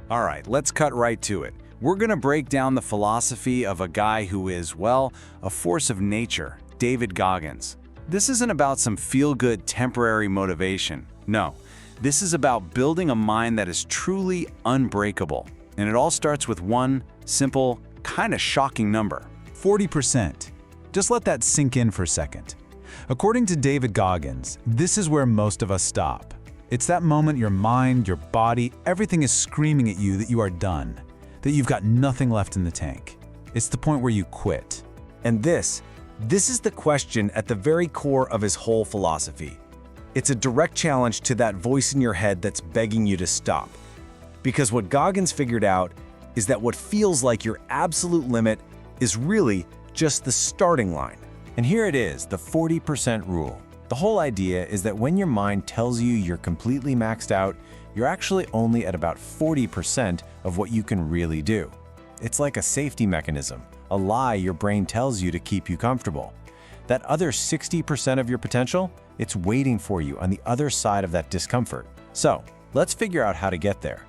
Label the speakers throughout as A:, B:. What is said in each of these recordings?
A: All right, let's cut right to it. We're going to break down the philosophy of a guy who is, well, a force of nature, David Goggins. This isn't about some feel-good temporary motivation. No, this is about building a mind that is truly unbreakable. And it all starts with one simple, kind of shocking number.
B: 40%. Just let that sink in for a second. According to David Goggins, this is where most of us stop. It's that moment your mind, your body, everything is screaming at you that you are done, that you've got nothing left in the tank. It's the point where you quit.
C: And this is the question at the very core of his whole philosophy. It's a direct challenge to that voice in your head that's begging you to stop. Because what Goggins figured out is that what feels like your absolute limit is really just the starting line. And here it is, the 40% rule. The whole idea is that when your mind tells you you're completely maxed out, you're actually only at about 40% of what you can really do. It's like a safety mechanism, a lie your brain tells you to keep you comfortable. That other 60% of your potential, it's waiting for you on the other side of that discomfort. So, let's figure out how to get there.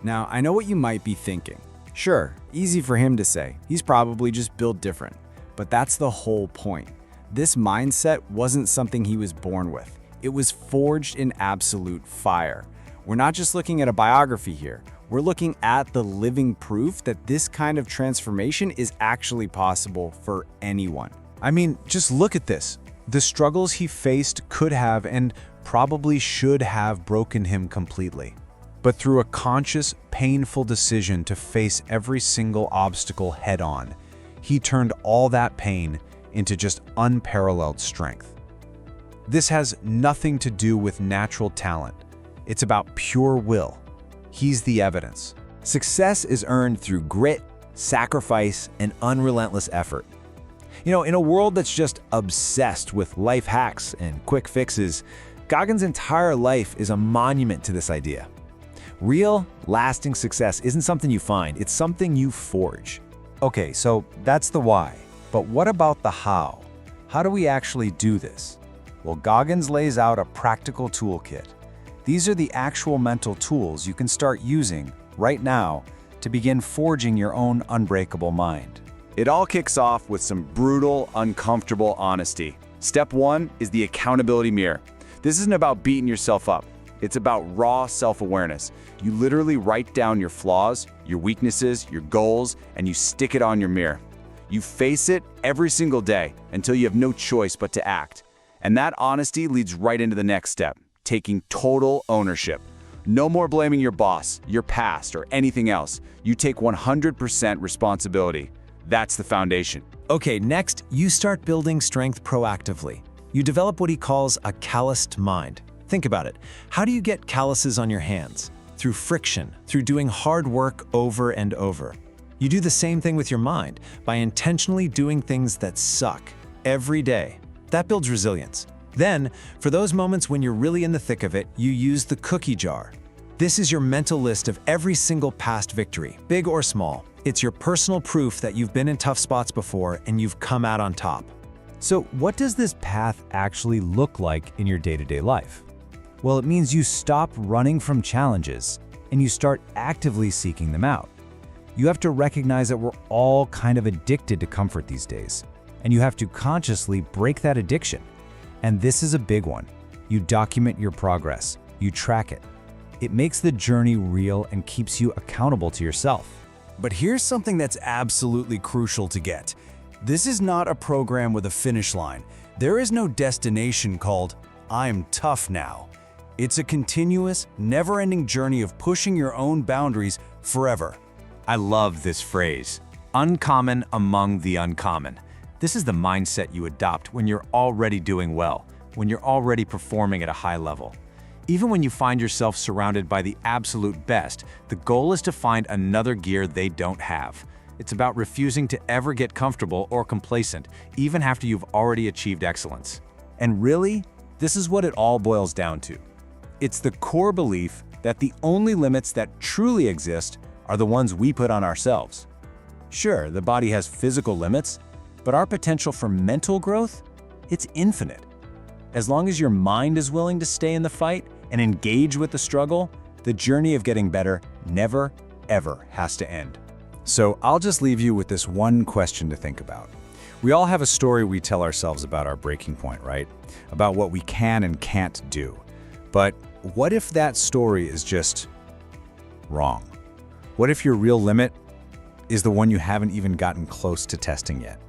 D: Now, I know what you might be thinking. Sure, easy for him to say. He's probably just built different. But that's the whole point. This mindset wasn't something he was born with. It was forged in absolute fire. We're not just looking at a biography here. We're looking at the living proof that this kind of transformation is actually possible for anyone.
B: I mean, just look at this. The struggles he faced could have and probably should have broken him completely. But through a conscious, painful decision to face every single obstacle head-on, he turned all that pain into just unparalleled strength. This has nothing to do with natural talent. It's about pure will. He's the evidence.
C: Success is earned through grit, sacrifice, and unrelentless effort. In a world that's just obsessed with life hacks and quick fixes, Goggins' entire life is a monument to this idea. Real, lasting success isn't something you find, it's something you forge. Okay, so that's the why. But what about the how? How do we actually do this? Well, Goggins lays out a practical toolkit. These are the actual mental tools you can start using right now to begin forging your own unbreakable mind.
A: It all kicks off with some brutal, uncomfortable honesty. Step one is the accountability mirror. This isn't about beating yourself up. It's about raw self-awareness. You literally write down your flaws, your weaknesses, your goals, and you stick it on your mirror. You face it every single day until you have no choice but to act. And that honesty leads right into the next step, taking total ownership. No more blaming your boss, your past, or anything else. You take 100% responsibility. That's the foundation.
C: Okay, next, you start building strength proactively. You develop what he calls a calloused mind. Think about it. How do you get calluses on your hands? Through friction, through doing hard work over and over. You do the same thing with your mind by intentionally doing things that suck every day. That builds resilience. Then, for those moments when you're really in the thick of it, you use the cookie jar. This is your mental list of every single past victory, big or small. It's your personal proof that you've been in tough spots before and you've come out on top.
B: So what does this path actually look like in your day-to-day life? Well, it means you stop running from challenges and you start actively seeking them out. You have to recognize that we're all kind of addicted to comfort these days, and you have to consciously break that addiction. And this is a big one. You document your progress. You track it. It makes the journey real and keeps you accountable to yourself.
D: But here's something that's absolutely crucial to get. This is not a program with a finish line. There is no destination called, "I'm tough now." It's a continuous, never-ending journey of pushing your own boundaries forever.
C: I love this phrase, uncommon among the uncommon. This is the mindset you adopt when you're already doing well, when you're already performing at a high level. Even when you find yourself surrounded by the absolute best, the goal is to find another gear they don't have. It's about refusing to ever get comfortable or complacent, even after you've already achieved excellence. And really, this is what it all boils down to. It's the core belief that the only limits that truly exist are the ones we put on ourselves. Sure, the body has physical limits, but our potential for mental growth, it's infinite. As long as your mind is willing to stay in the fight and engage with the struggle, the journey of getting better never,
B: ever has to end. So I'll just leave you with this one question to think about. We all have a story we tell ourselves about our breaking point, right? About what we can and can't do. But what if that story is just wrong? What if your real limit is the one you haven't even gotten close to testing yet?